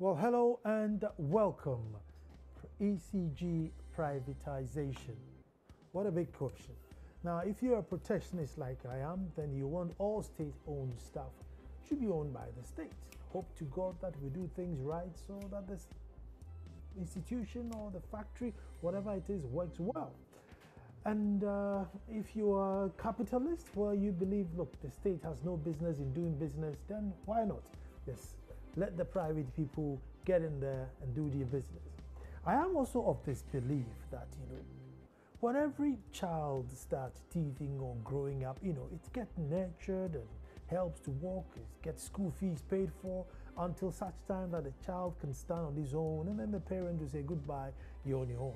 Well, hello and welcome. ECG privatization. What a big question. Now, if you're a protectionist like I am, then you want all state-owned stuff should be owned by the state. Hope to God that we do things right so that this institution or the factory, whatever it is, works well. And if you are a capitalist, well, you believe, look, the state has no business in doing business, then why not? Yes, let the private people get in there and do their business. I am also of this belief that, when every child starts teething or growing up, it gets nurtured and helps to walk, it gets school fees paid for until such time that the child can stand on his own, and then the parent will say, goodbye, you're on your own.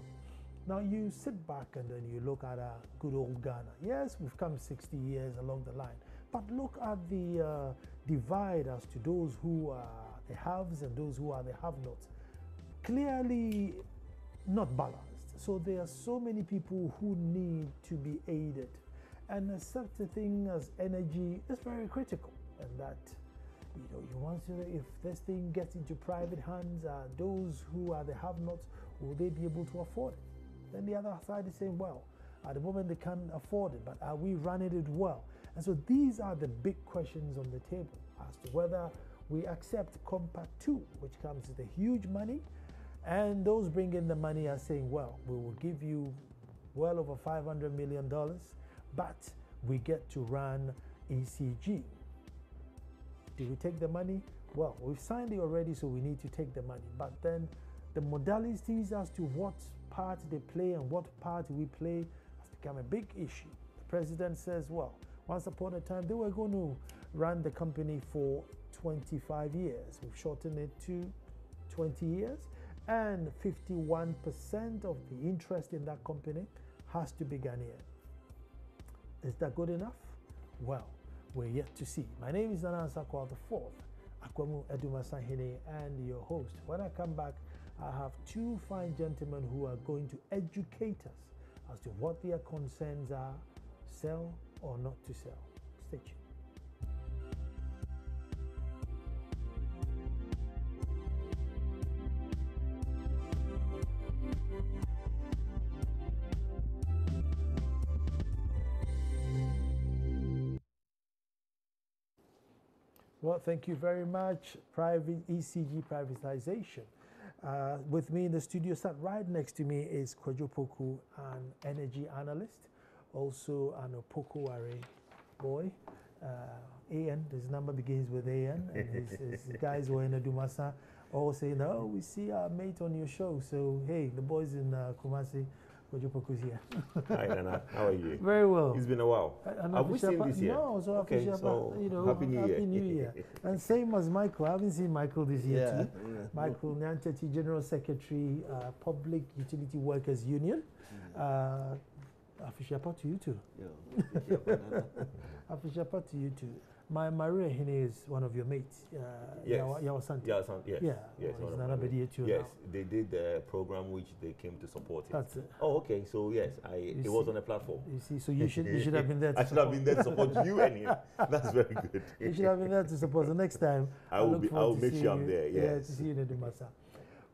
Now you sit back and then you look at good old Ghana. Yes, we've come 60 years along the line, but look at the divide as to those who are the haves and those who are the have-nots. Clearly not balanced. So there are so many people who need to be aided. And such a thing as energy is very critical. And that, you want to, if this thing gets into private hands, those who are the have-nots, will they be able to afford it? Then the other side is saying, well, at the moment they can't afford it, but are we running it well? And so these are the big questions on the table as to whether we accept Compact 2, which comes with a huge money, and those bringing in the money are saying, well, we will give you well over $500 million, but we get to run ECG. Do we take the money? Well, we've signed it already, so we need to take the money. But then the modalities as to what part they play and what part we play has become a big issue. The president says, well, once upon a time, they were going to run the company for 25 years. We've shortened it to 20 years, and 51% of the interest in that company has to be Ghanaian. Is that good enough? Well, we're yet to see. My name is Nana Ansakwa IV, Akwamu Edumasahene, and your host. When I come back, I have two fine gentlemen who are going to educate us as to what their concerns are, sell or not to sell. Stay tuned. Well, thank you very much. Private ECG privatization. With me in the studio, sat right next to me is Kwadwo Poku, an energy analyst, also an Opoku-Ware boy. AN, his number begins with AN, and his guys were in Adumasa all saying, oh, we see our mate on your show. So, hey, the boys in Kumasi, Kwadwo Poku's here. Hi, Nana. How are you? Very well. It's been a while. Have we seen this year? No, so okay, so Happy New Year. And same as Michael. I haven't seen Michael this year too. Yeah. Michael Nyanchachi, General Secretary, Public Utility Workers Union. Afishapa to you too. Yeah. Afishapa to you too. My Maria Hine is one of your mates. Yes. Yawasanti. Yes. Yeah. Yes. Yes. They did the program which they came to support it. That's it. Oh, okay. So yes, it was on a platform. You see, so you should have been there. I should have been there to support you and him. That's very good. You should have been there to support. The next time, I will make sure I'm there. Yes. Yeah, to see you in Edumasa.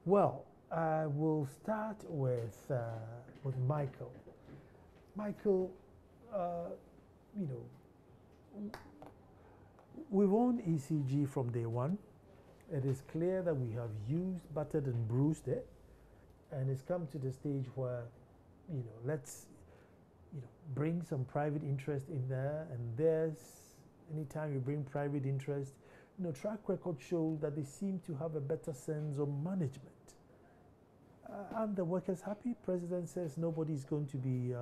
Well, we'll start with Michael. Michael, we've owned ECG from day one. It is clear that we have used, buttered and bruised it, and it's come to the stage where, let's, bring some private interest in there. And anytime you bring private interest, track record shows that they seem to have a better sense of management. Aren't the workers happy? President says nobody's going to be,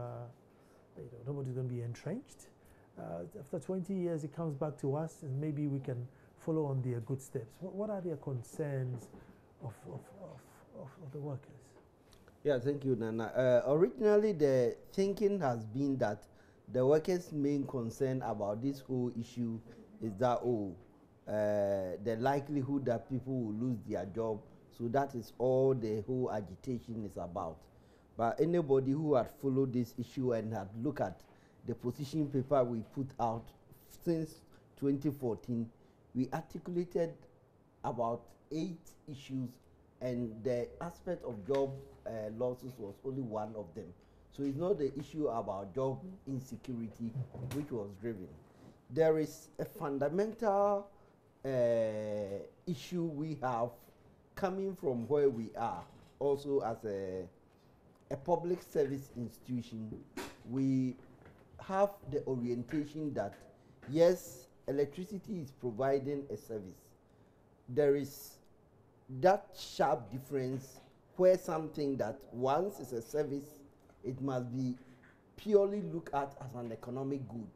nobody's going to be entrenched. After 20 years, it comes back to us, and maybe we can follow on their good steps. What are their concerns of the workers? Yeah, thank you, Nana. Originally, the thinking has been that the workers' main concern about this whole issue is that, the likelihood that people will lose their job. So that is all the whole agitation is about. But anybody who had followed this issue and had looked at the position paper we put out since 2014, we articulated about 8 issues, and the aspect of job losses was only one of them. So it's not the issue about job insecurity which was driven. There is a fundamental issue we have coming from where we are. Also, as a public service institution, we have the orientation that yes, electricity is providing a service. There is that sharp difference where something that once is a service, it must be purely looked at as an economic good.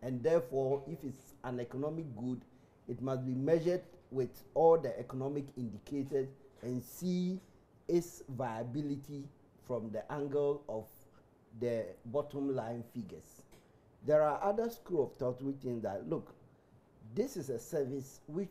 And therefore, if it's an economic good, it must be measured with all the economic indicators and see its viability from the angle of the bottom line figures. There are other school of thought which think that, look, this is a service which,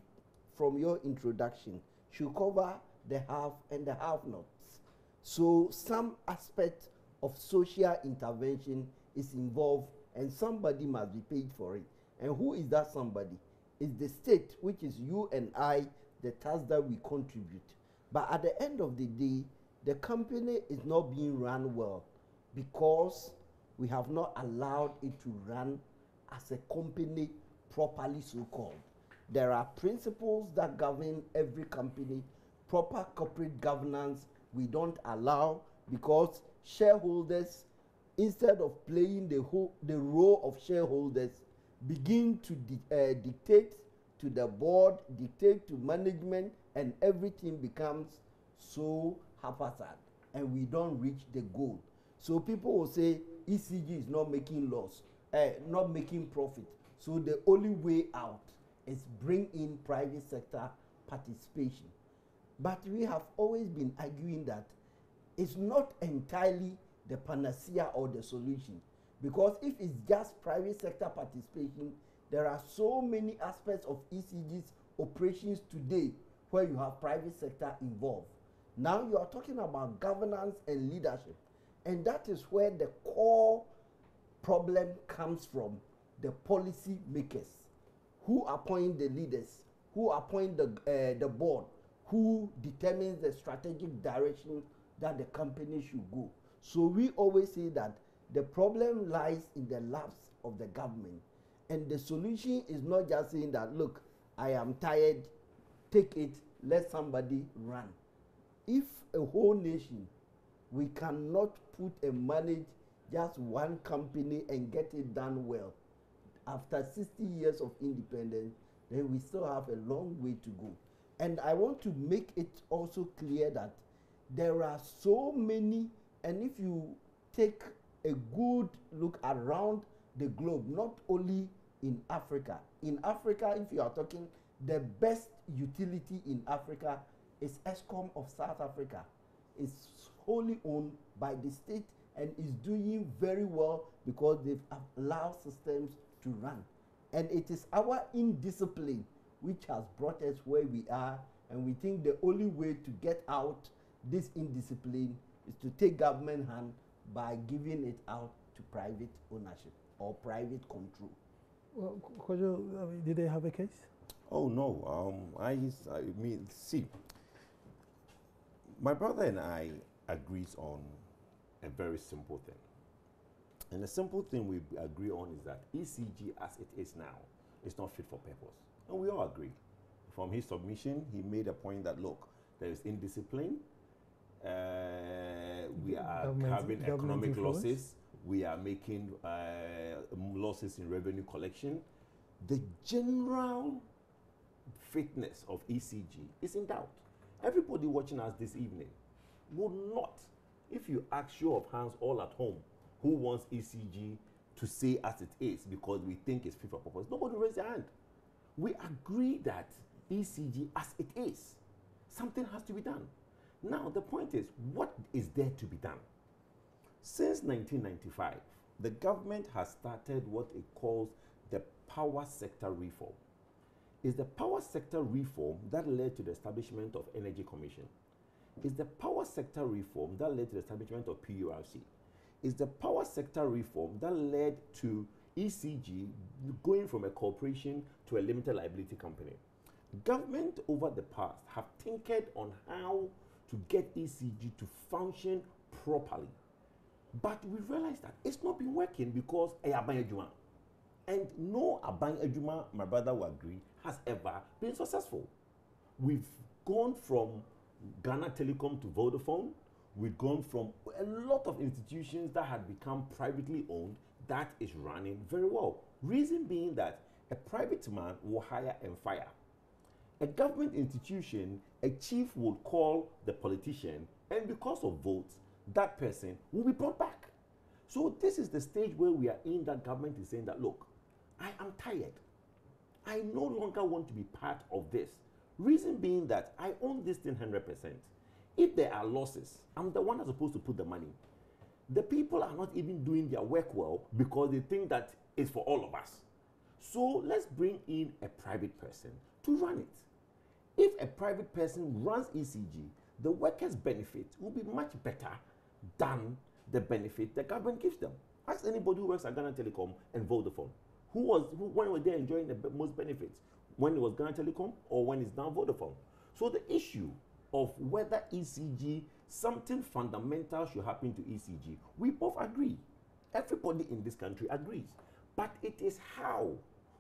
from your introduction, should cover the have and the have-nots. So some aspect of social intervention is involved and somebody must be paid for it. And who is that somebody? It's the state, which is you and I, the tax that we contribute. But at the end of the day, the company is not being run well because we have not allowed it to run as a company properly so-called. There are principles that govern every company. Proper corporate governance we don't allow because shareholders, instead of playing the role of shareholders, begin to dictate to the board, dictate to management, and everything becomes so haphazard and we don't reach the goal. So people will say ECG is not making loss, not making profit. So the only way out is bring in private sector participation. But we have always been arguing that it's not entirely the panacea or the solution. Because if it's just private sector participation, there are so many aspects of ECG's operations today where you have private sector involved. Now you are talking about governance and leadership. And that is where the core problem comes from, the policy makers. Who appoint the leaders? Who appoint the board? Who determines the strategic direction that the company should go? So we always say that the problem lies in the laps of the government. And the solution is not just saying that, look, I am tired, take it, let somebody run. If a whole nation, we cannot put and manage just one company and get it done well, after 60 years of independence, then we still have a long way to go. And I want to make it also clear that there are so many, and if you take a good look around the globe, not only in Africa. In Africa, if you are talking, the best utility in Africa is ESCOM of South Africa. It's wholly owned by the state and is doing very well because they've allowed systems to run. And it is our indiscipline which has brought us where we are, and we think the only way to get out this indiscipline is to take government hand by giving it out to private ownership or private control. Well, Kojo, did they have a case? Oh no, I mean, see, my brother and I agrees on a very simple thing. And the simple thing we agree on is that ECG as it is now is not fit for purpose. And we all agree. From his submission, he made a point that, look, there is indiscipline, we are having economic losses, we are making losses in revenue collection. The general fitness of ECG is in doubt. Everybody watching us this evening will not, if you ask show of hands all at home, who wants ECG to say as it is because we think it's fit for purpose, nobody raise their hand. We agree that ECG as it is, something has to be done. Now the point is, what is there to be done? Since 1995, the government has started what it calls the power sector reform. It's the power sector reform that led to the establishment of Energy Commission. It's the power sector reform that led to the establishment of PUWU. It's the power sector reform that led to ECG going from a corporation to a limited liability company. Government over the past have tinkered on how to get ECG to function properly. But we realized that it's not been working because Aban Ejuma. And no Aban Ejuma, my brother will agree, has ever been successful. We've gone from Ghana Telecom to Vodafone. We've gone from a lot of institutions that had become privately owned that is running very well. Reason being that a private man will hire and fire. A government institution, a chief would call the politician, and because of votes, that person will be brought back. So this is the stage where we are in, that government is saying that, look, I am tired. I no longer want to be part of this. Reason being that I own this thing 100%. If there are losses, I'm the one that's supposed to put the money. The people are not even doing their work well because they think that it's for all of us. So let's bring in a private person to run it. If a private person runs ECG, the workers' benefit will be much better than the benefit the government gives them. Ask anybody who works at Ghana Telecom and Vodafone. When were they enjoying the most benefits? When it was Ghana Telecom or when it's now Vodafone? So the issue of whether ECG, something fundamental should happen to ECG, we both agree. Everybody in this country agrees. But it is how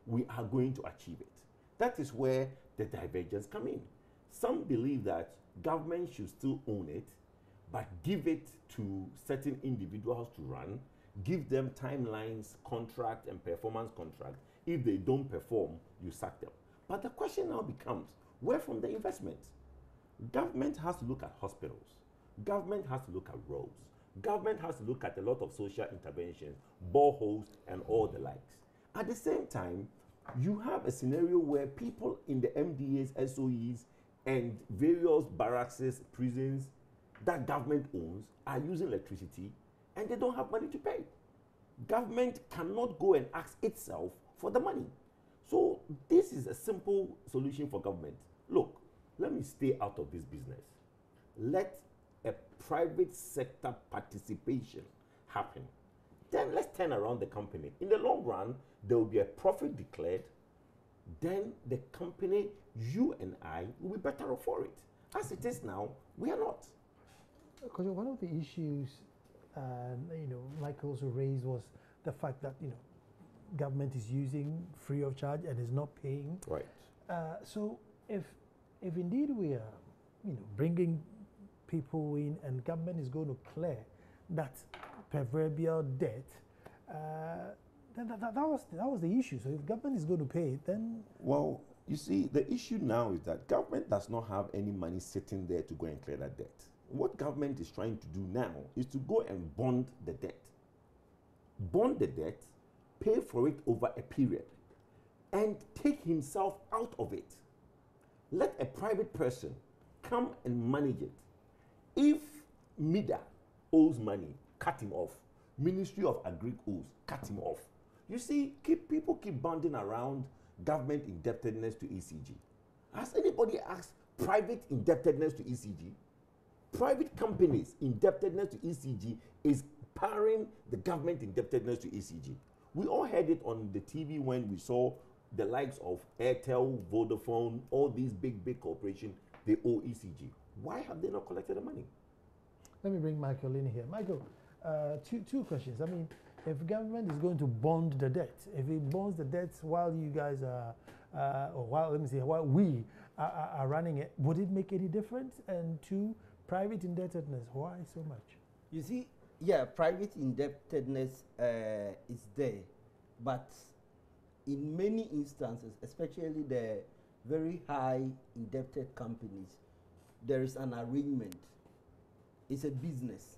we are going to achieve it. That is where the divergence come in. Some believe that government should still own it, but give it to certain individuals to run, give them timelines, contract, and performance contract. If they don't perform, you sack them. But the question now becomes, where from the investment? Government has to look at hospitals. Government has to look at roads. Government has to look at a lot of social interventions, boreholes, and all the likes. At the same time, you have a scenario where people in the MDAs, SOEs, and various barracks, prisons that government owns are using electricity and they don't have money to pay. Government cannot go and ask itself for the money. So this is a simple solution for government. Look, let me stay out of this business. Let a private sector participation happen. Then let's turn around the company. In the long run, there will be a profit declared. Then the company, you and I, will be better off for it. As it is now, we are not. Because one of the issues, Michael also raised was the fact that government is using free of charge and is not paying. Right. So if indeed we are, bringing people in and government is going to clear that proverbial debt, then that was the issue. So if government is going to pay it, then... Well, you see, the issue now is that government does not have any money sitting there to go and clear that debt. What government is trying to do now is to go and bond the debt. Bond the debt, pay for it over a period, and take himself out of it. Let a private person come and manage it. If MIDA owes money, cut him off. Ministry of Agri owes, cut him off. You see, people keep banding around government indebtedness to ECG. Has anybody asked private indebtedness to ECG? Private companies' indebtedness to ECG is powering the government indebtedness to ECG. We all heard it on the TV when we saw the likes of Airtel, Vodafone, all these big corporations, they owe ECG. Why have they not collected the money? Let me bring Michael in here. Michael, two questions. I mean, if government is going to bond the debt, if it bonds the debts while you guys are, while we are running it, would it make any difference? And two, private indebtedness, why so much? You see, yeah, private indebtedness is there, but in many instances, especially the very high indebted companies, there is an arrangement. It's a business,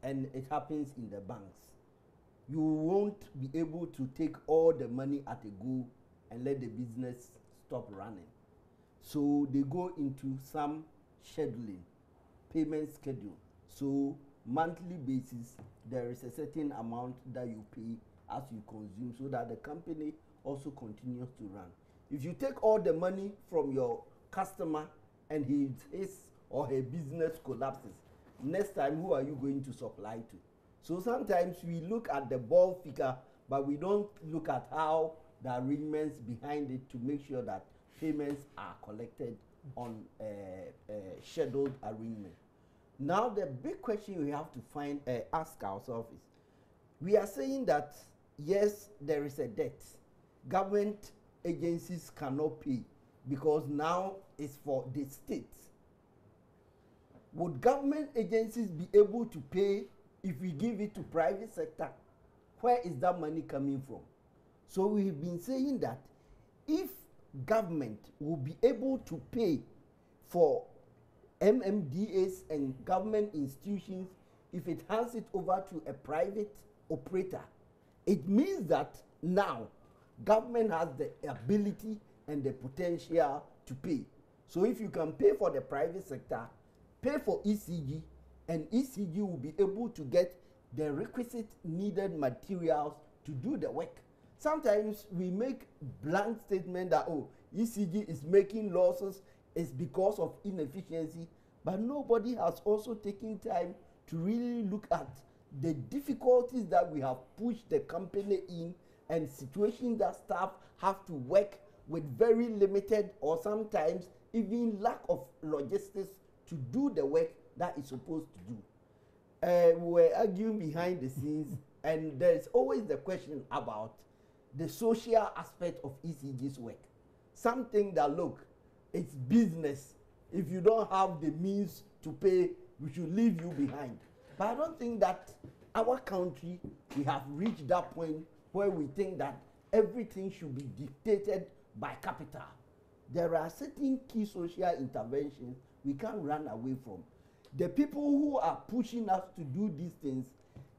and it happens in the banks. You won't be able to take all the money at a go and let the business stop running. So they go into some scheduling, payment schedule. So monthly basis, there is a certain amount that you pay as you consume so that the company also continues to run. If you take all the money from your customer and his or her business collapses, next time who are you going to supply to? So sometimes we look at the ball figure, but we don't look at how the arrangements behind it to make sure that payments are collected on scheduled arrangement. Now the big question we have to ask ourselves is, we are saying that yes, there is a debt. Government agencies cannot pay because now it's for the states. Would government agencies be able to pay if we give it to private sector? Where is that money coming from? So we've been saying that if government will be able to pay for MMDAs and government institutions, if it hands it over to a private operator, it means that now government has the ability and the potential to pay. So if you can pay for the private sector, pay for ECG, and ECG will be able to get the requisite needed materials to do the work. Sometimes we make blank statement that, oh, ECG is making losses, it's because of inefficiency, but nobody has also taken time to really look at the difficulties that we have pushed the company in and situations that staff have to work with very limited or sometimes even lack of logistics to do the work that is supposed to do. We were arguing behind the scenes, and there is always the question about the social aspect of ECG's work. Something that, look, it's business. If you don't have the means to pay, we should leave you behind. But I don't think that our country, we have reached that point where we think that everything should be dictated by capital. There are certain key social interventions we can't run away from. The people who are pushing us to do these things,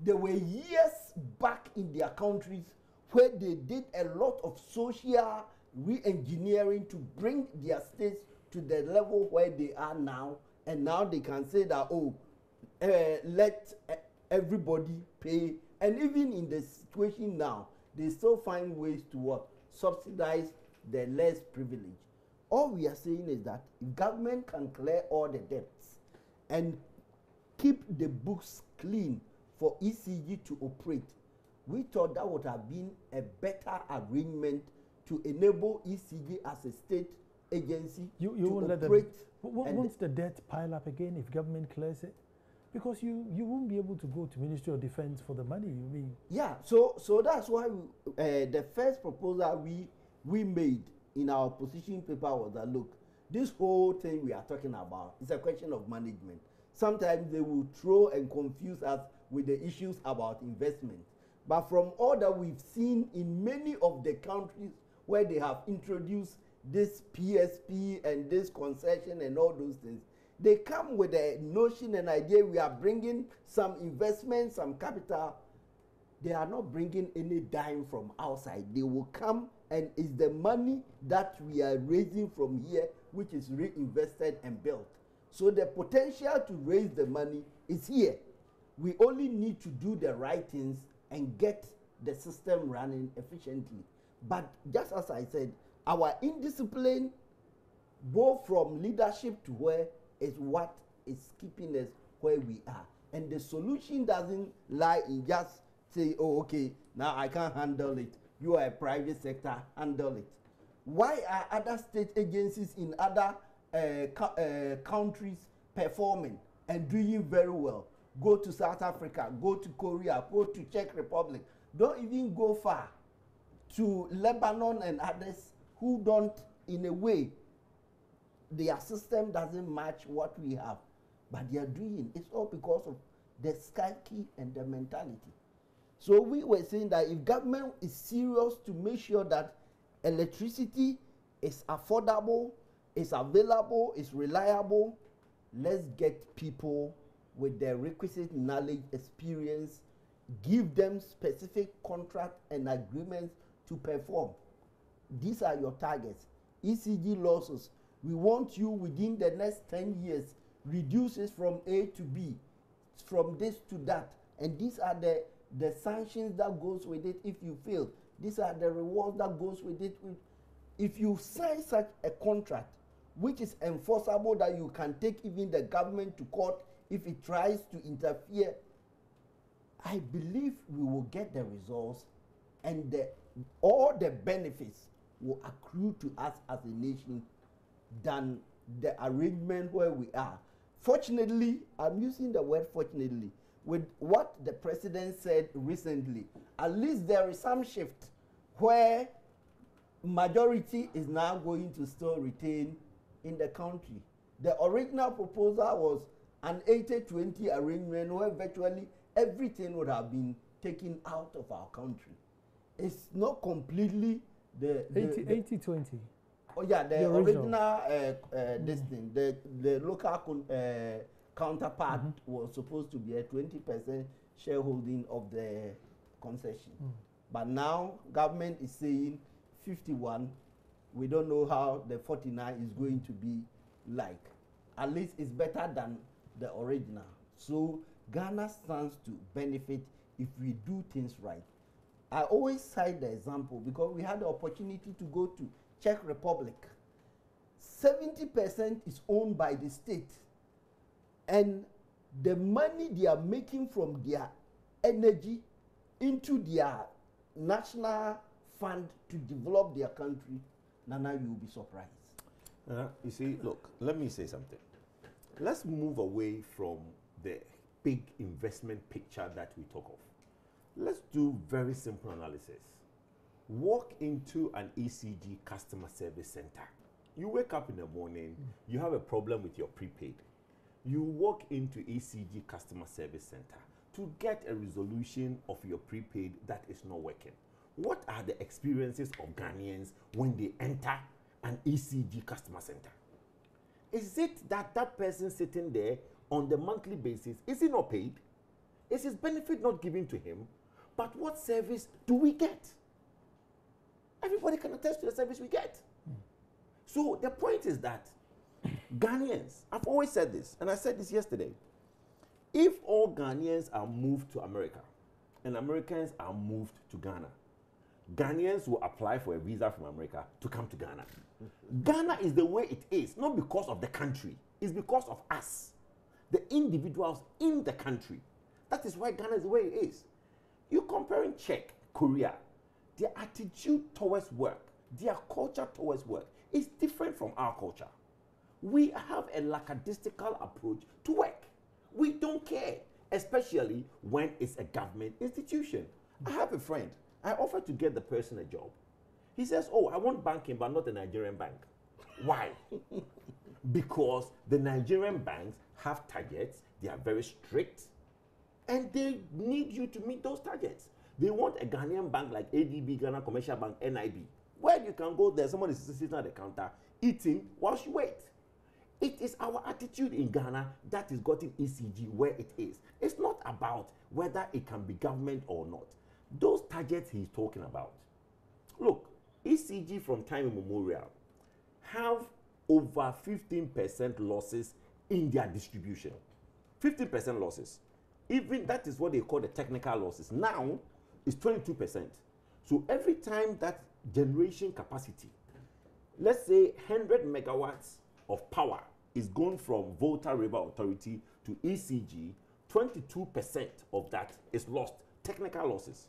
they were years back in their countries where they did a lot of social re-engineering to bring their states to the level where they are now, and now they can say that, oh, let everybody pay. And even in the situation now, they still find ways to what? Subsidize the less privileged. All we are saying is that if government can clear all the debts and keep the books clean for ECG to operate, we thought that would have been a better arrangement to enable ECG as a state agency you to won't operate. Let them, won't the debt pile up again if government clears it? Because you won't be able to go to Ministry of Defense for the money. You mean? Yeah, so that's why the first proposal we made in our position paper was that, look, this whole thing we are talking about is a question of management. Sometimes they will throw and confuse us with the issues about investment. But from all that we've seen in many of the countries where they have introduced this PSP and this concession and all those things, they come with a notion and idea, we are bringing some investment, some capital. They are not bringing any dime from outside. They will come, and it's the money that we are raising from here which is reinvested and built. So the potential to raise the money is here. We only need to do the right things and get the system running efficiently. But just as I said, our indiscipline, both from leadership to where, is what is keeping us where we are. And the solution doesn't lie in just say, oh, okay, now I can't handle it. You are a private sector, handle it. Why are other state agencies in other countries performing and doing very well? Go to South Africa, go to Korea, go to Czech Republic. Don't even go far to Lebanon and others who don't, in a way, their system doesn't match what we have. But they are doing. It's all because of the psyche and the mentality. So we were saying that if government is serious to make sure that electricity is affordable, is available, is reliable, let's get people with the requisite knowledge, experience, give them specific contract and agreements to perform. These are your targets. ECG losses, we want you within the next 10 years, reduce it from A to B, from this to that. And these are the sanctions that goes with it if you fail. These are the rewards that goes with it. If you sign such a contract, which is enforceable, that you can take even the government to court if it tries to interfere, I believe we will get the results and all the benefits will accrue to us as a nation than the arrangement where we are. Fortunately, I'm using the word fortunately, with what the president said recently, at least there is some shift where majority is now going to still retain in the country. The original proposal was an 80-20 arrangement where virtually everything would have been taken out of our country. It's not completely the 80-20. Oh yeah, the original this thing, the local counterpart was supposed to be a 20% shareholding of the concession. But now government is saying 51. We don't know how the 49 is going to be like. At least it's better than the original. So Ghana stands to benefit if we do things right. I always cite the example because we had the opportunity to go to Czech Republic. 70% is owned by the state, and the money they are making from their energy into their national fund to develop their country, Nana, you will be surprised. You see, look, let me say something. Let's move away from the big investment picture that we talk of. Let's do very simple analysis. Walk into an ECG customer service center. You wake up in the morning, you have a problem with your prepaid. You walk into ECG customer service center to get a resolution of your prepaid that is not working. What are the experiences of Ghanaians when they enter an ECG customer center? Is it that that person sitting there on the monthly basis, is he not paid? Is his benefit not given to him? But what service do we get? Everybody can attest to the service we get. So the point is that Ghanaians, I've always said this, and I said this yesterday, if all Ghanaians are moved to America and Americans are moved to Ghana, Ghanaians will apply for a visa from America to come to Ghana. Ghana is the way it is, not because of the country, it's because of us, the individuals in the country. That is why Ghana is the way it is. You're comparing Czech, Korea, their attitude towards work, their culture towards work is different from our culture. We have a lackadaisical approach to work. We don't care, especially when it's a government institution. I have a friend. I offered to get the person a job. He says, oh, I want banking, but not a Nigerian bank. Why? Because the Nigerian banks have targets, they are very strict, and they need you to meet those targets. They want a Ghanaian bank like ADB, Ghana Commercial Bank, NIB, where you can go there, someone is sitting at the counter, eating whilst you wait. It is our attitude in Ghana that is gotten ECG where it is. It's not about whether it can be government or not. Those targets he's talking about. Look, ECG from time immemorial have over 15% losses in their distribution. 15% losses. Even that is what they call the technical losses. Now, it's 22%. So every time that generation capacity, let's say 100 megawatts of power is going from Volta River Authority to ECG, 22% of that is lost, technical losses.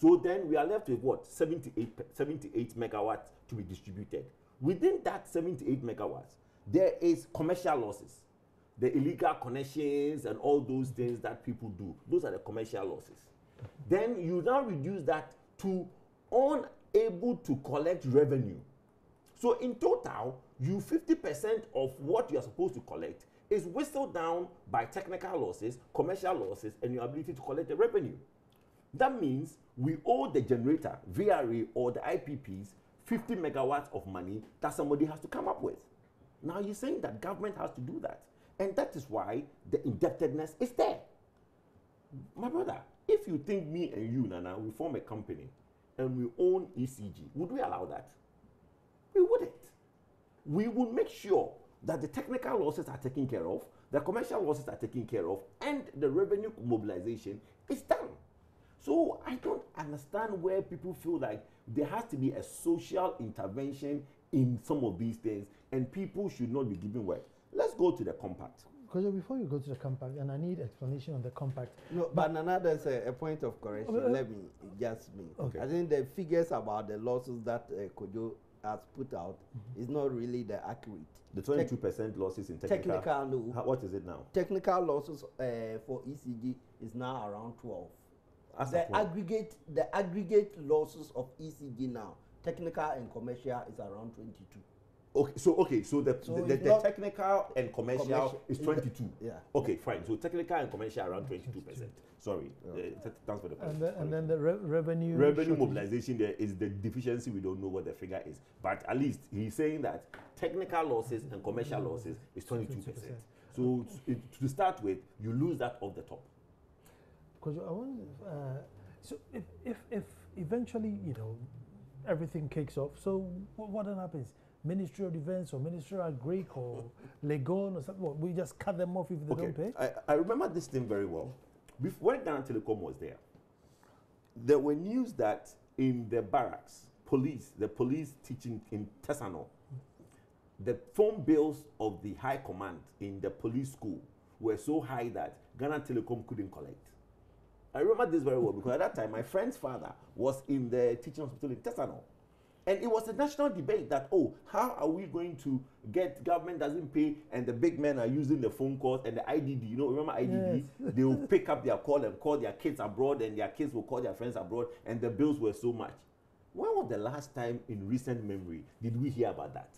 So then we are left with what? 78 megawatts to be distributed. Within that 78 megawatts, there is commercial losses. The illegal connections and all those things that people do. Those are the commercial losses. Then you now reduce that to unable to collect revenue. So in total, you 50% of what you are supposed to collect is whistled down by technical losses, commercial losses, and your ability to collect the revenue. That means we owe the generator, VRA, or the IPPs 50 megawatts of money that somebody has to come up with. Now you're saying that government has to do that. And that is why the indebtedness is there. My brother, if you think me and you, Nana, we form a company and we own ECG, would we allow that? We wouldn't. We would make sure that the technical losses are taken care of, the commercial losses are taken care of, and the revenue mobilization is done. So I don't understand where people feel like there has to be a social intervention in some of these things and people should not be given work. Let's go to the compact. Because before you go to the compact, and I need explanation on the compact. No, but Nana, there's a point of correction. Let me just me. Okay. I think the figures about the losses that Kojo has put out is not really the accurate. The 22% losses in technical. No. What is it now? Technical losses for ECG is now around 12. As The aggregate losses of ECG now, technical and commercial, is around 22. Okay, so the technical and commercial is 22. Yeah. Okay, fine. So technical and commercial around 22%. Sorry, thanks for the question. And then the revenue. Revenue mobilization, there is the deficiency. We don't know what the figure is, but at least he's saying that technical losses and commercial losses is 22%. So to start with, you lose that off the top. Because I want, so if eventually everything kicks off, so what then happens? Ministry of Defense or Ministry of Greek or Legon or something? What, we just cut them off if they don't pay? I remember this thing very well. When Ghana Telecom was there were news that in the barracks, the police teaching in Tesano, the phone bills of the high command in the police school were so high that Ghana Telecom couldn't collect. I remember this very well because at that time my friend's father was in the teaching hospital in Tesano. And it was a national debate that, how are we going to get government doesn't pay and the big men are using the phone calls and the IDD, remember IDD? Yes. They will pick up their call and call their kids abroad and their kids will call their friends abroad and the bills were so much. When was the last time in recent memory did we hear about that?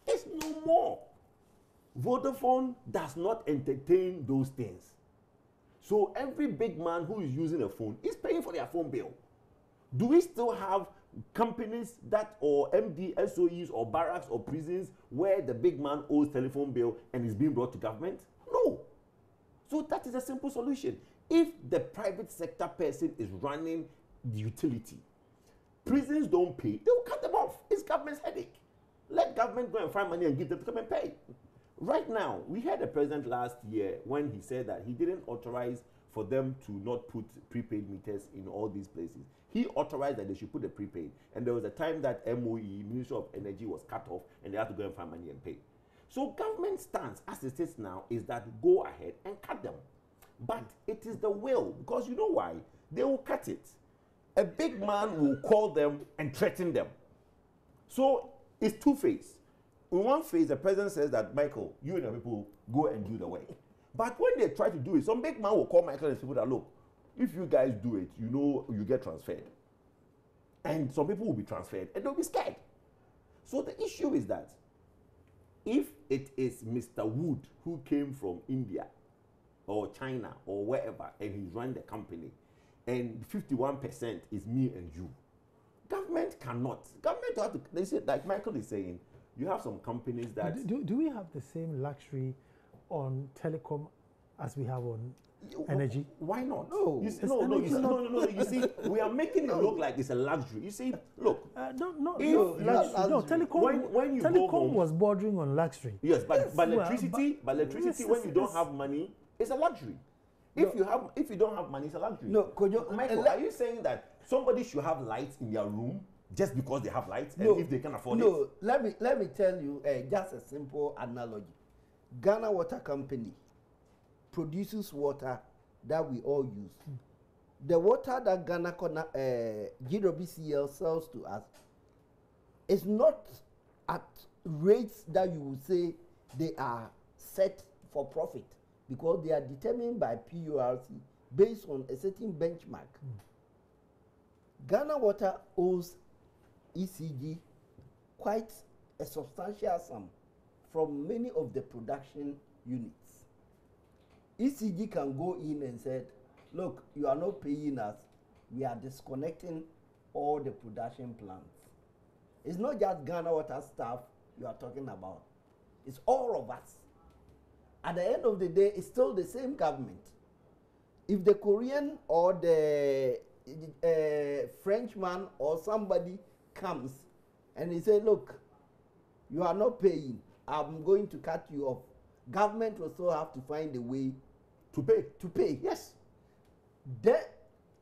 It's no more. Vodafone does not entertain those things. So every big man who is using a phone is paying for their phone bill. Do we still have companies that or MD SOEs or barracks or prisons where the big man owes telephone bill and is being brought to government? No. So that is a simple solution. If the private sector person is running the utility, prisons don't pay, they will cut them off. It's government's headache. Let government go and find money and give them to come and pay. Right now, we had a president last year when he said that he didn't authorize for them to not put prepaid meters in all these places. He authorized that they should put the prepaid. And there was a time that MOE, Ministry of Energy, was cut off and they had to go and find money and pay. So government stance, as it is now, is that go ahead and cut them. But it is the will, because you know why? They will cut it. A big man will call them and threaten them. So it's two-phase. In one phase, the president says that, Michael, you and your people go and do the work. But when they try to do it, some big man will call Michael and say, look, if you guys do it, you get transferred. And some people will be transferred and they'll be scared. So the issue is that if it is Mr. Wood who came from India or China or wherever and he's run the company and 51% is me and you, government cannot. Government have to, they say, like Michael is saying, you have some companies that... Do we have the same luxury on telecom as we have on energy? Why not? No. You see, no. You see, we are making it look like it's a luxury. You see, look. Telecom. When you telecom go home, was bordering on luxury. Yes, but electricity, when you don't have money, it's a luxury. If you don't have money, it's a luxury. No, Kojo, Michael, are you saying that somebody should have lights in their room just because they have lights and if they can afford it? No, let me tell you just a simple analogy. Ghana Water Company produces water that we all use. The water that GWCL sells to us is not at rates that you would say they are set for profit, because they are determined by PUWU based on a certain benchmark. Ghana Water owes ECG quite a substantial sum from many of the production units. ECG can go in and say, look, you are not paying us, we are disconnecting all the production plants. It's not just Ghana Water staff you are talking about, it's all of us. At the end of the day, it's still the same government. If the Korean or the Frenchman or somebody comes and he says, look, you are not paying, I'm going to cut you off, government will still have to find a way to pay. To pay, yes. The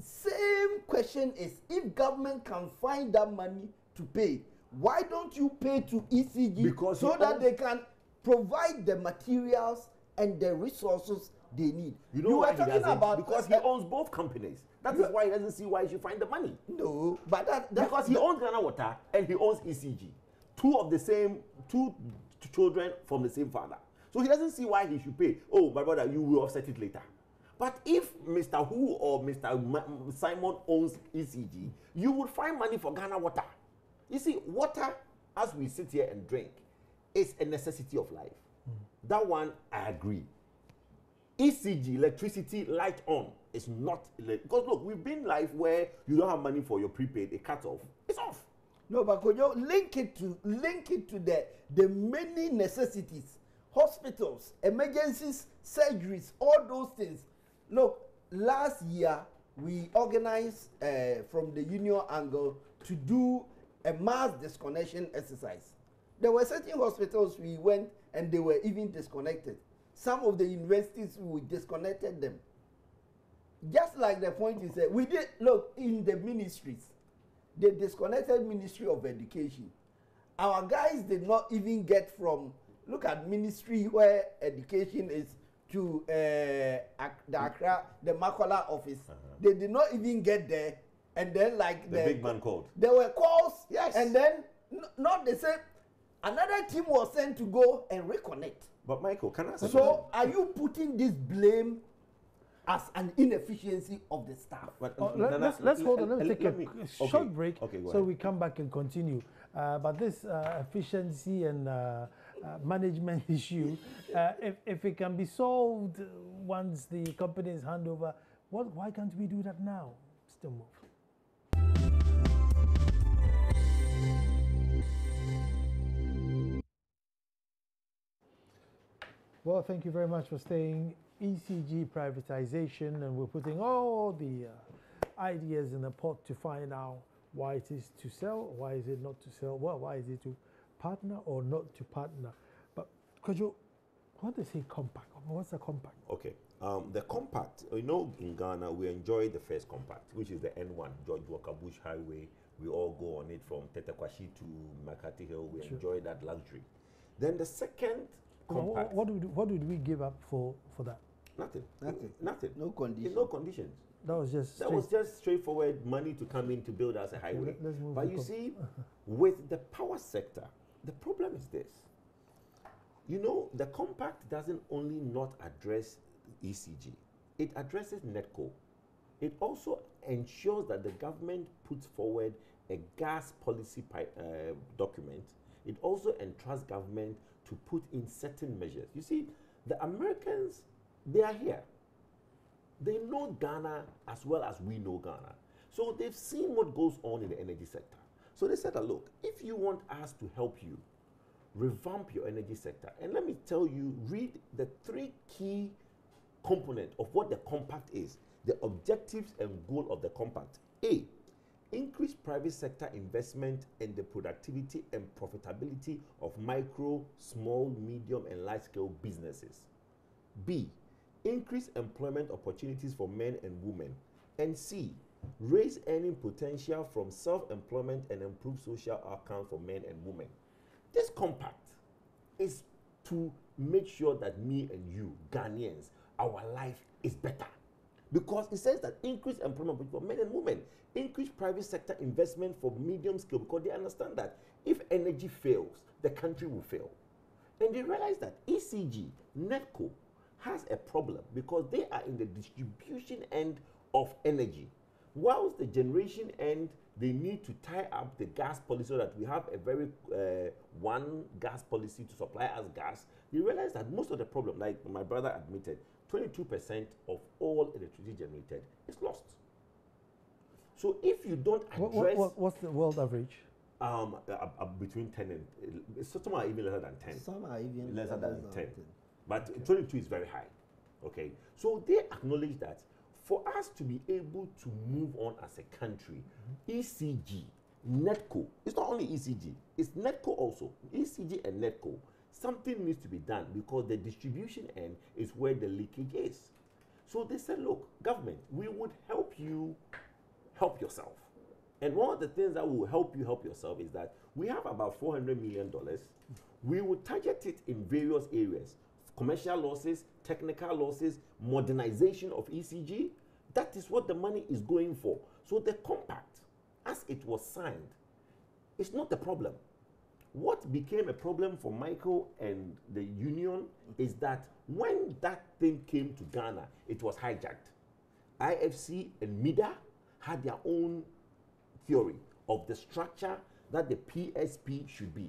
same question is, if government can find that money to pay, why don't you pay to ECG because so that they can provide the materials and the resources they need. You know why he doesn't? Because he owns both companies. That is why he doesn't see why he should find the money. No, but because he owns Ghana Water and he owns ECG. Two children from the same father. So he doesn't see why he should pay. Oh, my brother, you will offset it later. But if Mr. Who or Mr. Simon owns ECG, you would find money for Ghana Water. You see, water, as we sit here and drink, is a necessity of life. That one, I agree. ECG, electricity, light on, is not, because look, we've been life where you don't have money for your prepaid, it cuts off, it's off. No, but could you link it to the many necessities, hospitals, emergencies, surgeries, all those things. Look, last year we organized from the union angle to do a mass disconnection exercise. There were certain hospitals we went and they were even disconnected. Some of the universities, we disconnected them. Just like the point you said, we did, look, in the ministries, they disconnected Ministry of Education. Our guys did not even get from, look at ministry where education is, to the Accra, the Makola office. They did not even get there. And then like the big man called. There were calls, yes. And then not the same. Another team was sent to go and reconnect. But Michael, can I say so are you putting this blame as an inefficiency of the staff? Let's hold on. Let's take a short break so we come back and continue. But this efficiency and management issue, if it can be solved once the companies hand over, why can't we do that now? Still move. Well, thank you very much for staying. ECG privatization, and we're putting all the ideas in a pot to find out why it is to sell, why is it not to sell, why is it to partner or not to partner. But could you, what does he compact? What's a compact? Okay, the compact, you know, in Ghana, we enjoy the first compact, which is the N1, George Walker Bush Highway. We all go on it from Tetekwashi to Makati Hill. We enjoy that luxury. Then the second compact. What would we give up for that? Nothing. No conditions. No conditions. That was just straightforward money to come in to build us a highway. Let's move. But you see, with the power sector, the problem is this. You know, the compact doesn't only not address ECG, it addresses NETCO. It also ensures that the government puts forward a gas policy document. It also entrusts government to put in certain measures. You see, the Americans, they are here. They know Ghana as well as we know Ghana. So they've seen what goes on in the energy sector. So they said, look, if you want us to help you revamp your energy sector, and let me tell you, read the 3 key components of what the compact is, the objectives and goal of the compact. A, increase private sector investment in the productivity and profitability of micro, small, medium, and large-scale businesses. B, increase employment opportunities for men and women. And C, raise earning potential from self-employment and improve social outcomes for men and women. This compact is to make sure that me and you, Ghanaians, our life is better. Because it says that increase employment for men and women, increase private sector investment for medium scale, because they understand that if energy fails, the country will fail. And they realize that ECG, NETCO, has a problem because they are in the distribution end of energy. Whilst the generation end, they need to tie up the gas policy so that we have a very one gas policy to supply us gas. They realize that most of the problem, like my brother admitted, 22% of all electricity generated is lost. So if you don't address... What's the world average? Between 10 and... some are even lesser than 10. Some are even lesser than 10. But 22 is very high. Okay? So they acknowledge that for us to be able to move on as a country, ECG, NETCO, it's not only ECG, it's NETCO also. ECG and NETCO, something needs to be done because the distribution end is where the leakage is. So they said, look, government, we would help you help yourself. And one of the things that will help you help yourself is that we have about $400 million. We will target it in various areas. commercial losses, technical losses, modernization of ECG. That is what the money is going for. So the compact, as it was signed, is not the problem. What became a problem for Michael and the union is that when that thing came to Ghana, it was hijacked. IFC and MIDA had their own theory of the structure that the PSP should be.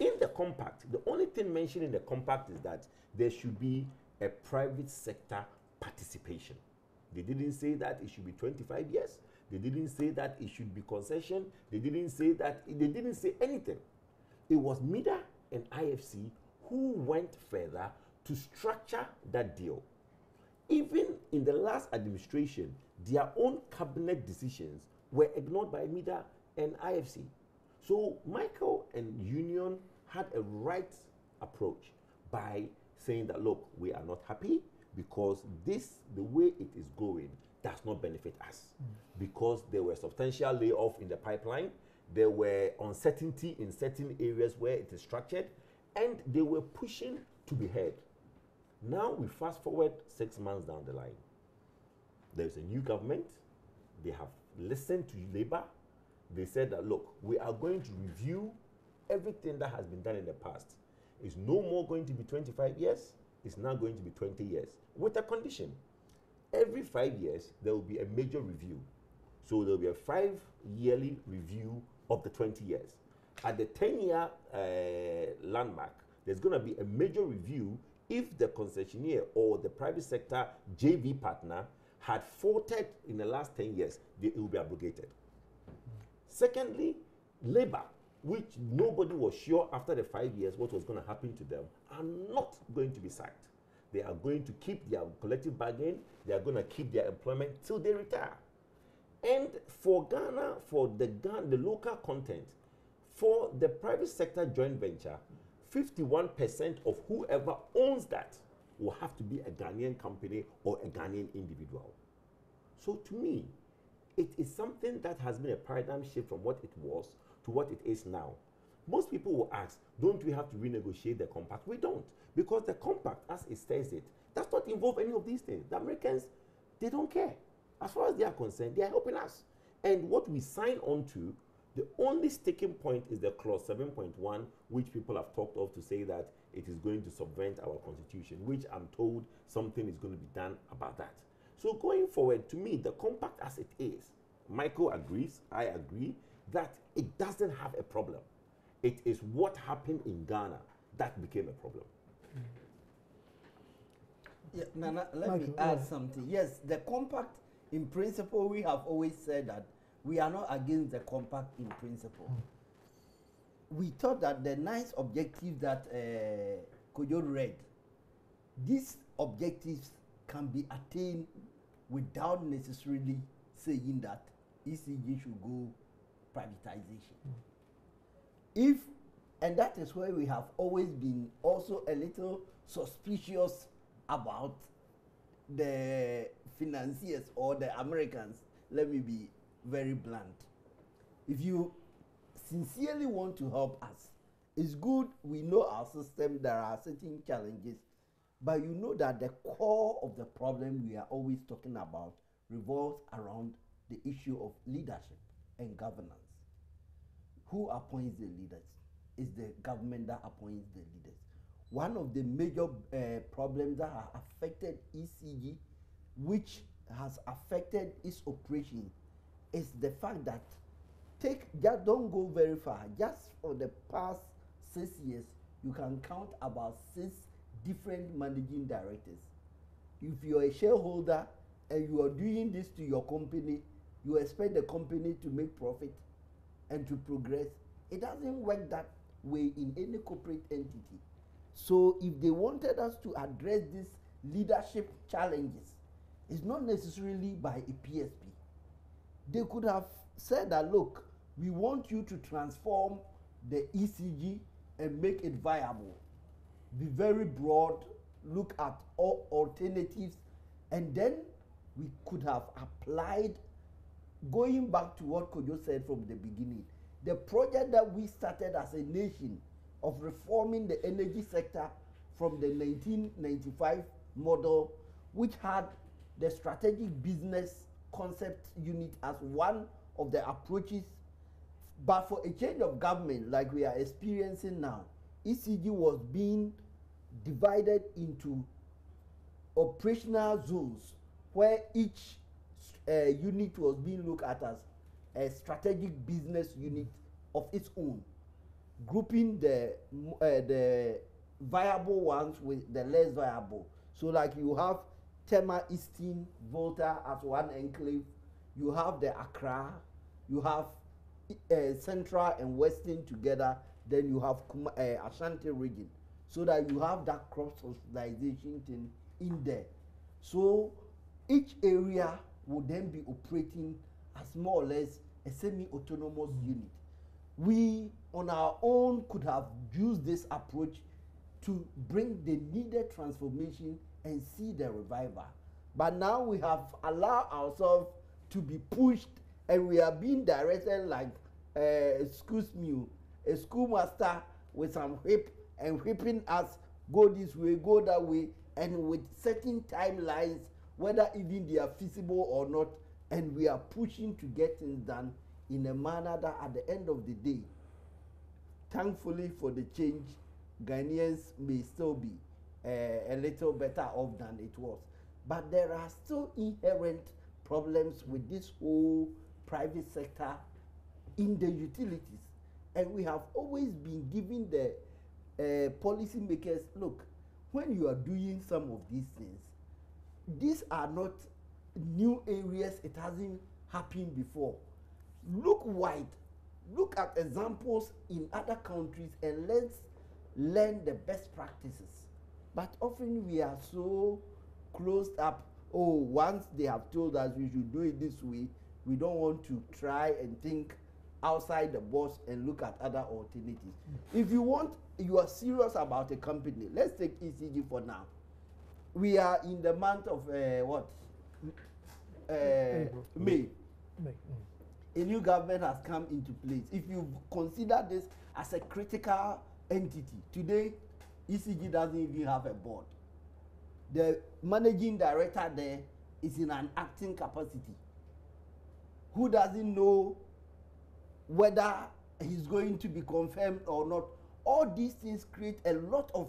In the compact, the only thing mentioned in the compact is that there should be a private sector participation. They didn't say that it should be 25 years. They didn't say that it should be concession. They didn't say that, they didn't say anything. It was MIDA and IFC who went further to structure that deal. Even in the last administration, their own cabinet decisions were ignored by MIDA and IFC. So Michael and union had a right approach by saying that, look, we are not happy because this, the way it is going, does not benefit us. Because there were substantial layoffs in the pipeline, there were uncertainty in certain areas where it is structured, and they were pushing to be heard. Now we fast forward 6 months down the line. There's a new government. They have listened to Labour. They said that, look, we are going to review everything that has been done in the past. It's no more going to be 25 years. It's now going to be 20 years with a condition. Every 5 years, there will be a major review. So there will be a 5-yearly review of the 20 years. At the 10-year landmark, there's going to be a major review if the concessionaire or the private sector JV partner had faulted in the last 10 years, it will be abrogated. Secondly, Labour, which nobody was sure after the 5 years what was going to happen to them, are not going to be sacked. They are going to keep their collective bargain. They are going to keep their employment till they retire. And for Ghana, for the local content, for the private sector joint venture, 51% of whoever owns that will have to be a Ghanaian company or a Ghanaian individual. So to me, it is something that has been a paradigm shift from what it was to what it is now. Most people will ask, don't we have to renegotiate the compact? We don't, because the compact, as it says it, does not involve any of these things. The Americans, they don't care. As far as they are concerned, they are helping us. And what we sign on to, the only sticking point is the clause 7.1, which people have talked of to say that it is going to subvert our constitution, which I'm told something is going to be done about that. So going forward, to me, the compact as it is, Michael agrees, I agree, that it doesn't have a problem. It is what happened in Ghana that became a problem. Yeah, Nana, let me add something. Yes, the compact, in principle, we have always said that we are not against the compact in principle. We thought that the nice objectives that Kojo read, these objectives can be attained without necessarily saying that ECG should go privatization. And that is where we have always been also a little suspicious about the financiers or the Americans. Let me be very blunt. If you sincerely want to help us, it's good, we know our system, there are certain challenges, but you know that the core of the problem we are always talking about revolves around the issue of leadership and governance. Who appoints the leaders? It's the government that appoints the leaders. One of the major problems that have affected ECG, which has affected its operation, is the fact that just don't go very far. Just for the past 6 years, you can count about 6 different managing directors. If you're a shareholder and you are doing this to your company, you expect the company to make profit and to progress. It doesn't work that way in any corporate entity. So if they wanted us to address these leadership challenges, it's not necessarily by a PSP. They could have said that, look, we want you to transform the ECG and make it viable. Be very broad, look at all alternatives, and then we could have applied, going back to what Kojo said from the beginning, the project that we started as a nation of reforming the energy sector from the 1995 model, which had the strategic business concept unit as one of the approaches. But for a change of government like we are experiencing now, ECG was being divided into operational zones where each unit was being looked at as a strategic business unit of its own, grouping the viable ones with the less viable. So like you have Tema Eastern Volta as one enclave, you have the Accra, you have Central and Western together, then you have Ashanti region, so that you have that cross-subsidization thing in there. So each area would then be operating as more or less a semi-autonomous unit. We on our own could have used this approach to bring the needed transformation and see the revival. But now we have allowed ourselves to be pushed, and we are being directed like excuse me, a schoolmaster with some whip and whipping us, go this way, go that way, and with certain timelines, whether even they are feasible or not, and we are pushing to get things done in a manner that at the end of the day, thankfully for the change, Ghanaians may still be a little better off than it was. But there are still inherent problems with this whole private sector in the utilities. And we have always been giving the policy makers, look, when you are doing some of these things, these are not new areas, it hasn't happened before. Look wide, look at examples in other countries, and let's learn the best practices. But often we are so closed up. Oh, once they have told us we should do it this way, we don't want to try and think outside the box and look at other alternatives. If you are serious about a company, let's take ECG for now. We are in the month of May. A new government has come into place. If you consider this as a critical entity, today ECG doesn't even have a board. The managing director there is in an acting capacity, who doesn't know whether he's going to be confirmed or not. All these things create a lot of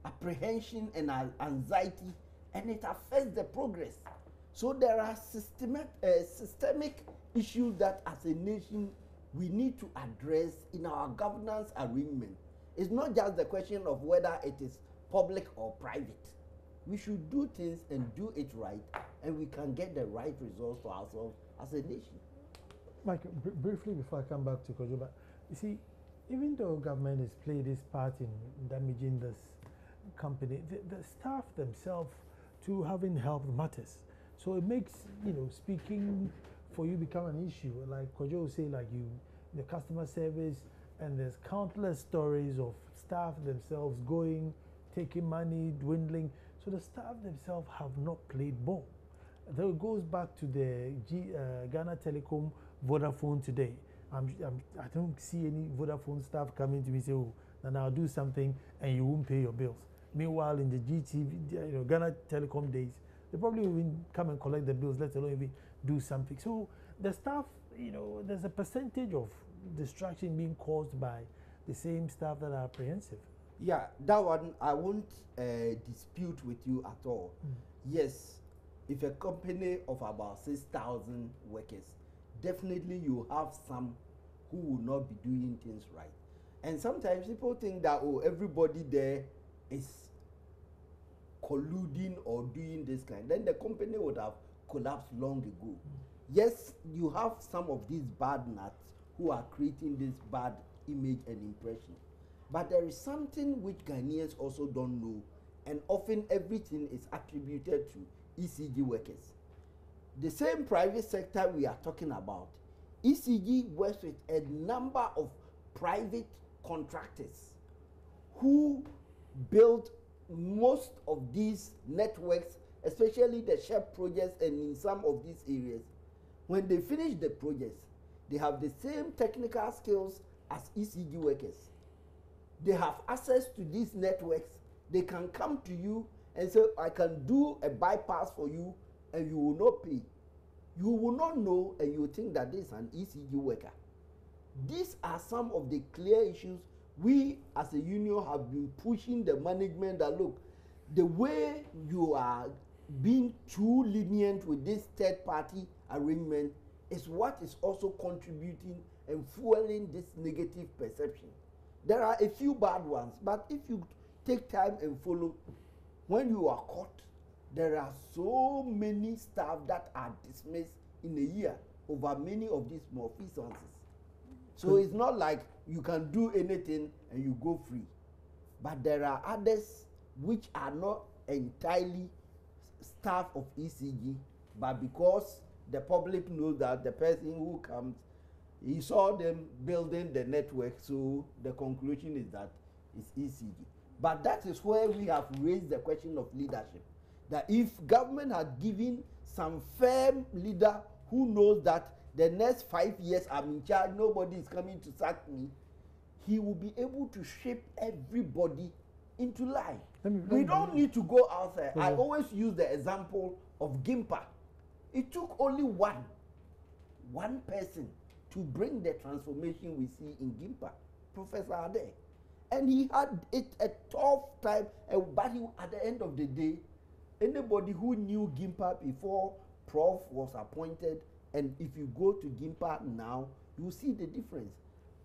apprehension and anxiety, and it affects the progress. So there are systemic issues that as a nation we need to address in our governance arrangement. It's not just the question of whether it is public or private. We should do things and do it right, and we can get the right results for ourselves as a nation. Mike, briefly before I come back to Kojo, but you see, even though government has played its part in damaging this company, the staff themselves too haven't helped matters. So it makes, speaking for you become an issue. Like Kojo will say, like the customer service, and there's countless stories of staff themselves going, taking money, dwindling. So the staff themselves have not played ball. Though it goes back to the Ghana Telecom Vodafone today. I don't see any Vodafone staff coming to me and say, oh, then I'll do something and you won't pay your bills. Meanwhile, in the GTV, Ghana Telecom days, they probably won't come and collect the bills, let alone even do something. So the staff, there's a percentage of distraction being caused by the same staff that are apprehensive. Yeah, that one I won't dispute with you at all. Yes, if a company of about 6,000 workers, definitely you have some who will not be doing things right. And sometimes people think that, oh, everybody there is colluding or doing this kind. Then the company would have collapsed long ago. Yes, you have some of these bad nuts who are creating this bad image and impression. But there is something which Ghanaians also don't know, and often everything is attributed to ECG workers. The same private sector we are talking about, ECG works with a number of private contractors who build most of these networks, especially the shared projects and in some of these areas. When they finish the projects, they have the same technical skills as ECG workers. They have access to these networks, They can come to you and say, I can do a bypass for you, and you will not pay. You will not know, and you will think that this is an ECG worker. These are some of the clear issues we as a union have been pushing the management that, look, the way you are being too lenient with this third party arrangement is what is also contributing and fueling this negative perception. There are a few bad ones, but if you take time and follow, when you are caught, there are so many staff that are dismissed in a year over many of these malfeasances. So it's not like you can do anything and you go free. But there are others which are not entirely staff of ECG, but because the public knows that the person who comes, he saw them building the network, so the conclusion is that it's ECG. But that is where we have raised the question of leadership. That if government had given some firm leader who knows that the next 5 years I'm in charge, nobody is coming to sack me, he will be able to shape everybody into line. We don't need to go outside. I always use the example of Gimpa. It took only one person to bring the transformation we see in Gimpa, Professor Ade. And he had a tough time, but at the end of the day, anybody who knew Gimpa before Prof was appointed, and if you go to Gimpa now, you see the difference.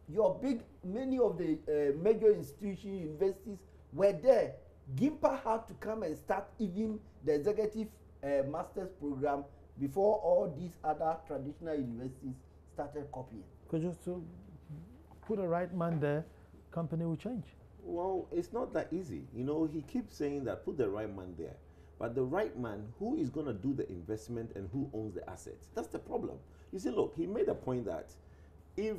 Many of the major institutions, universities were there. Gimpa had to come and start even the executive master's program before all these other traditional universities started copying. Because just to put a right man there, company will change. Well, it's not that easy. You know, he keeps saying that put the right man there. But the right man, who is going to do the investment and who owns the assets? That's the problem. You see, look, he made a point that if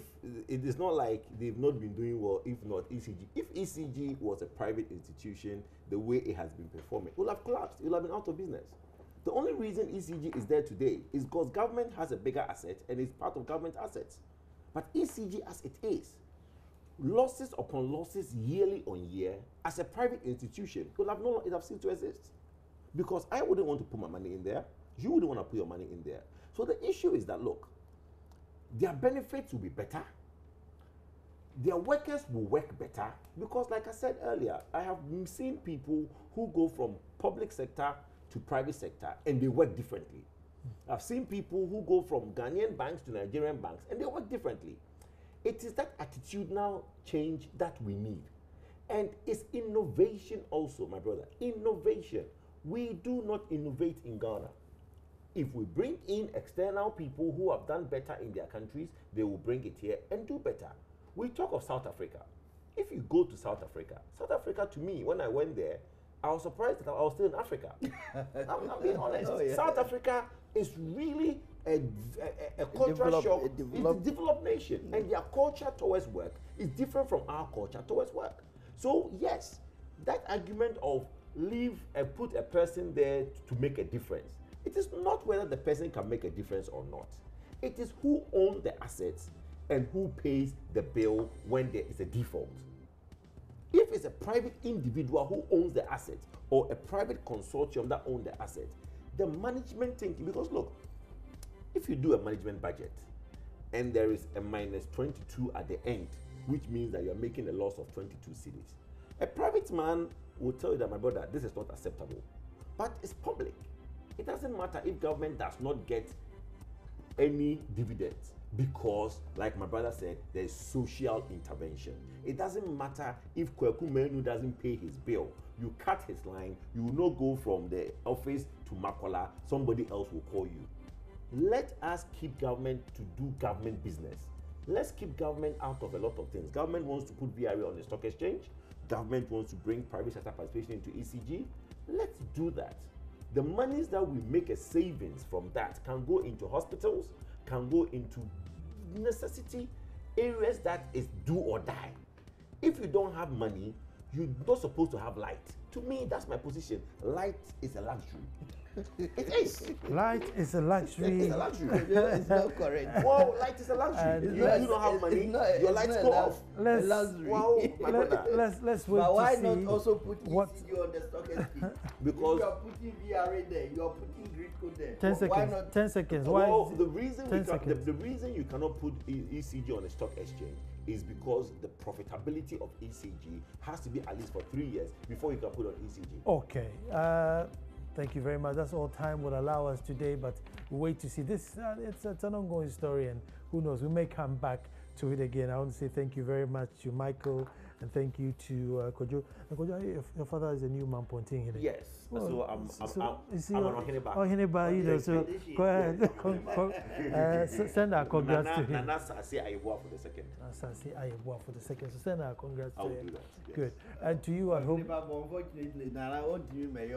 it is not like they've not been doing well, if not ECG. If ECG was a private institution, the way it has been performing, it will have collapsed. It will have been out of business. The only reason ECG is there today is because government has a bigger asset and it's part of government assets. But ECG as it is, losses upon losses yearly on year, as a private institution, it would have ceased to exist. Because I wouldn't want to put my money in there. You wouldn't want to put your money in there. So the issue is that, look, their benefits will be better. Their workers will work better. Because like I said earlier, I have seen people who go from public sector to private sector and they work differently. I've seen people who go from Ghanaian banks to Nigerian banks and they work differently. It is that attitudinal change that we need. And it's innovation also, my brother. Innovation. We do not innovate in Ghana. If we bring in external people who have done better in their countries, they will bring it here and do better. We talk of South Africa. If you go to South Africa to me, when I went there, I was surprised that I was still in Africa. I'm being honest. Oh, yeah. South Africa is really a cultural shock. It's a developed nation. Mm. And their culture towards work is different from our culture towards work. So yes, that argument of leave and put a person there to make a difference. It is not whether the person can make a difference or not. It is who owns the assets and who pays the bill when there is a default. If it's a private individual who owns the assets or a private consortium that owns the assets, the management thinking, because look, if you do a management budget and there is a minus 22 at the end, which means that you're making a loss of 22 cedis, a private man will tell you that, my brother, this is not acceptable. But it's public. It doesn't matter if government does not get any dividends because, like my brother said, there's social intervention. It doesn't matter if Kweku Menu doesn't pay his bill. You cut his line, you will not go from the office to Makola, somebody else will call you. Let us keep government to do government business. Let's keep government out of a lot of things. Government wants to put VRA on the stock exchange. Government wants to bring private sector participation into ECG. Let's do that. The monies that we make as savings from that can go into hospitals, can go into necessity areas that is do or die. If you don't have money, you're not supposed to have light. To me, that's my position. Light is a luxury. It is. Light is a luxury. It's a luxury. It's not correct. Well, light is a luxury. You don't have money, your lights go off. Let's Wow, my brother. let's wait But why to not see also put what ECG on the stock exchange? Because if you are putting VRA there, you are putting grid code there. 10 Why seconds. not? 10 seconds. Why? well, is the it- reason 10 the seconds. reason you cannot put ECG on a stock exchange is because the profitability of ECG has to be at least for 3 years before you can put on ECG. Okay. Thank you very much. That's all time will allow us today, but we'll wait to see this. It's an ongoing story, and who knows, we may come back to it again. I want to say thank you very much to Michael, and thank you to Kojo. And Kojo, your father is a new man pointing here. Yes. Well, is he I'm on an Oheneba. Oheneba, you know, so go ahead. Send our congrats to him. Nana say I work for the second. Sasi Ayebwa for the second. So send our congrats I to will him. do that. Yes. Good. And to you at home. But unfortunately, Nana won't do me.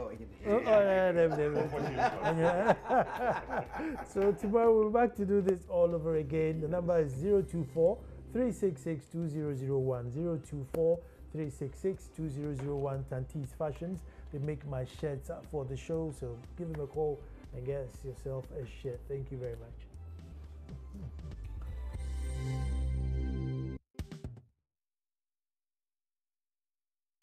So tomorrow we're back to do this all over again. The number is 024 366 2001. 024 366 2001. Tantis Fashions. They make my shirts for the show. So give them a call and get yourself a shirt. Thank you very much.